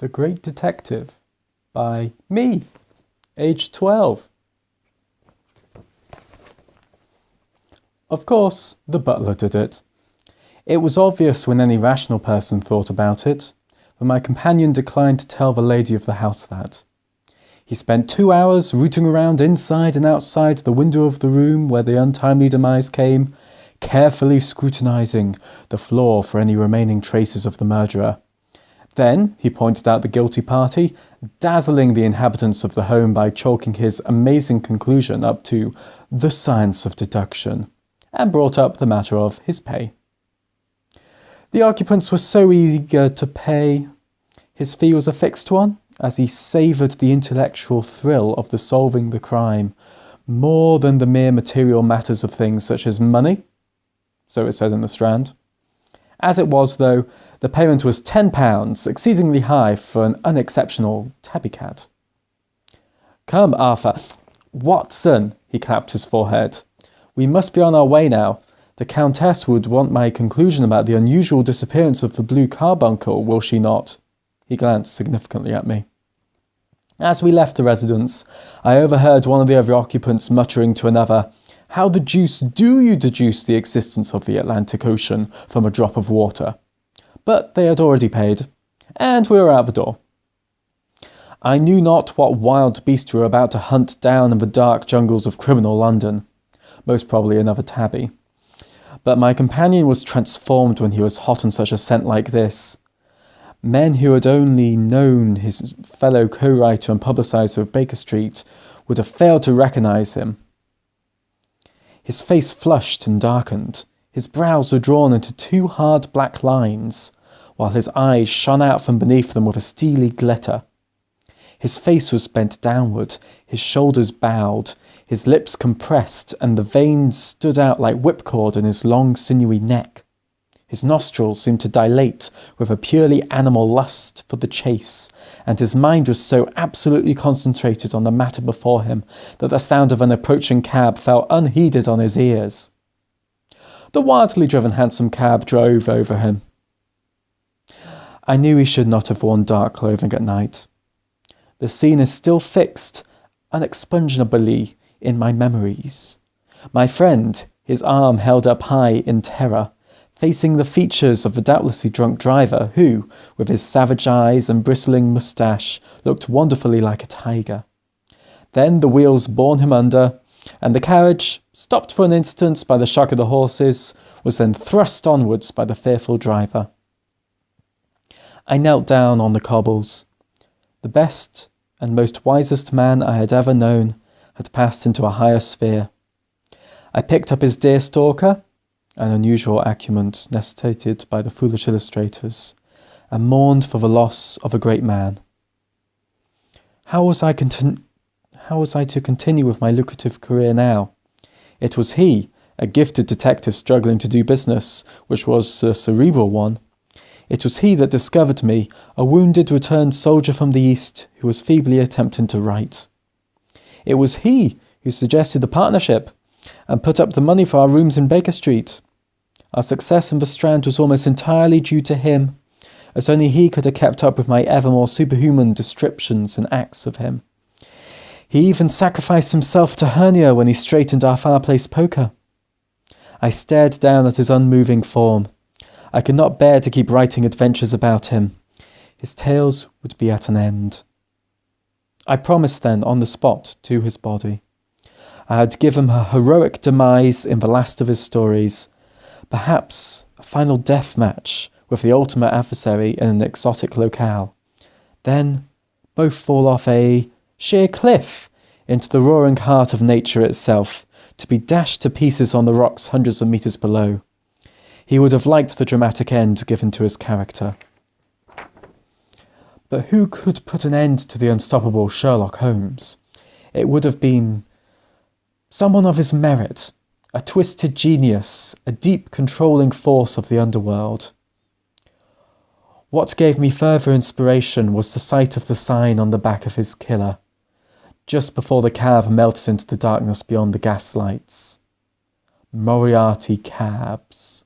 The Great Detective by me, age 12. Of course, the butler did it. It was obvious when any rational person thought about it, but my companion declined to tell the lady of the house that. He spent 2 hours rooting around inside and outside the window of the room where the untimely demise came, carefully scrutinizing the floor for any remaining traces of the murderer. Then he pointed out the guilty party, dazzling the inhabitants of the home by chalking his amazing conclusion up to the science of deduction, and brought up the matter of his pay. The occupants were so eager to pay. His fee was a fixed one, as he savoured the intellectual thrill of the solving the crime more than the mere material matters of things such as money, so it said in the Strand. As it was, though, the payment was £10, exceedingly high for an unexceptional tabby cat. "Come, Arthur." "Watson," he clapped his forehead. "We must be on our way now. The Countess would want my conclusion about the unusual disappearance of the blue carbuncle, will she not?" He glanced significantly at me. As we left the residence, I overheard one of the other occupants muttering to another, "How the deuce do you deduce the existence of the Atlantic Ocean from a drop of water?" But they had already paid, and we were out the door. I knew not what wild beast we were about to hunt down in the dark jungles of criminal London, most probably another tabby. But my companion was transformed when he was hot on such a scent like this. Men who had only known his fellow co-writer and publicizer of Baker Street would have failed to recognise him. His face flushed and darkened. His brows were drawn into 2 hard black lines, while his eyes shone out from beneath them with a steely glitter. His face was bent downward, his shoulders bowed, his lips compressed, and the veins stood out like whipcord in his long, sinewy neck. His nostrils seemed to dilate with a purely animal lust for the chase, and his mind was so absolutely concentrated on the matter before him that the sound of an approaching cab fell unheeded on his ears. The wildly driven hansom cab drove over him. I knew he should not have worn dark clothing at night. The scene is still fixed, unexpugnably, in my memories. My friend, his arm held up high in terror, facing the features of the doubtlessly drunk driver who, with his savage eyes and bristling moustache, looked wonderfully like a tiger. Then the wheels bore him under, and the carriage, stopped for an instant by the shock of the horses, was then thrust onwards by the fearful driver. I knelt down on the cobbles. The best and most wisest man I had ever known had passed into a higher sphere. I picked up his deerstalker, an unusual acumen necessitated by the foolish illustrators, and mourned for the loss of a great man. How was I to continue with my lucrative career now? It was he, a gifted detective struggling to do business, which was a cerebral one. It was he that discovered me, a wounded returned soldier from the East who was feebly attempting to write. It was he who suggested the partnership and put up the money for our rooms in Baker Street. Our success in the Strand was almost entirely due to him, as only he could have kept up with my ever more superhuman descriptions and acts of him. He even sacrificed himself to hernia when he straightened our fireplace poker. I stared down at his unmoving form. I could not bear to keep writing adventures about him. His tales would be at an end. I promised then on the spot to his body. I had given him a heroic demise in the last of his stories, perhaps a final death match with the ultimate adversary in an exotic locale. Then both fall off a sheer cliff into the roaring heart of nature itself, to be dashed to pieces on the rocks hundreds of metres below. He would have liked the dramatic end given to his character. But who could put an end to the unstoppable Sherlock Holmes? It would have been someone of his merit, a twisted genius, a deep controlling force of the underworld. What gave me further inspiration was the sight of the sign on the back of his killer, just before the cab melted into the darkness beyond the gas lights. Moriarty Cabs.